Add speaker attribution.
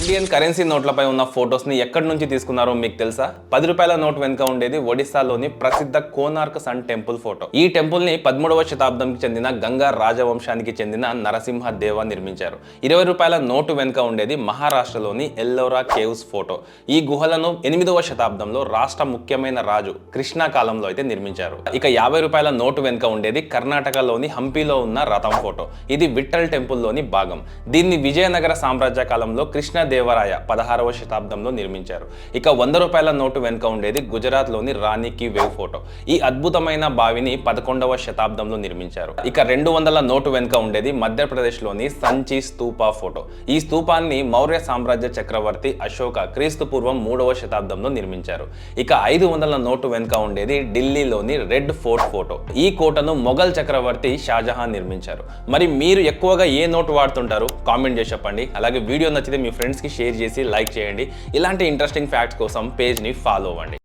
Speaker 1: Indian currency నోట్లపై ఉన్న ఫొటోస్ని ఎక్కడి నుంచి తీసుకున్నారో మీకు తెలుసా? 10 రూపాయల నోట్ వెనుక ఉండేది ఒడిశాలోని ప్రసిద్ధ కోనార్క్ సన్ టెంపుల్ ఫోటో. ఈ టెంపుల్ ని 13వ శతాబ్దంకి చెందిన గంగా రాజవంశానికి చెందిన నరసింహ దేవ నిర్మించారు. 20 రూపాయల నోటు వెనుక ఉండేది మహారాష్ట్రలోని ఎల్లోరా కేవ్స్ ఫోటో. ఈ గుహలను 8వ శతాబ్దంలో రాష్ట్ర ముఖ్యమైన రాజు కృష్ణా కాలంలో అయితే నిర్మించారు. ఇక 50 రూపాయల నోటు వెనుక ఉండేది కర్ణాటకలోని హంపీలో ఉన్న రథం ఫోటో. ఇది విఠల్ టెంపుల్లోని భాగం. దీన్ని విజయనగర సామ్రాజ్య కాలంలో కృష్ణదేవరాయ 16వ శతాబ్దంలో నిర్మించారు. ఇక 100 రూపాయల నోటు వెనుక ఉండేది గుజరాత్లోని రాణి కి వేవ్ ఫోటో. ఈ అద్భుతమైన బావిని 11వ శతాబ్దంలో నిర్మించారు. ఇక 200 నోటు వెనుక ఉండేది మధ్యప్రదేశ్లోని సంచి స్తూపా ఫోటో. ఈ స్తూపాన్ని మౌర్య సామ్రాజ్య చక్రవర్తి అశోక క్రీస్తు పూర్వం 3వ శతాబ్దంలో నిర్మించారు. ఇక 500 నోటు వెనుక ఉండేది ఢిల్లీలోని రెడ్ ఫోర్ట్ ఫోటో. ఈ కోటను మొఘల్ చక్రవర్తి షాజహాన్ నిర్మించారు. మరి మీరు ఎక్కువగా ఏ నోటు వాడుతుంటారు? కామెంట్ చేసి చెప్పండి. అలాగే వీడియో నచ్చితే మీ ఫ్రెండ్స్కి షేర్ చేసి లైక్ చేయండి. ఇలాంటి ఇంట్రెస్టింగ్ ఫ్యాక్ట్స్ కోసం పేజ్ని ఫాలో అవ్వండి.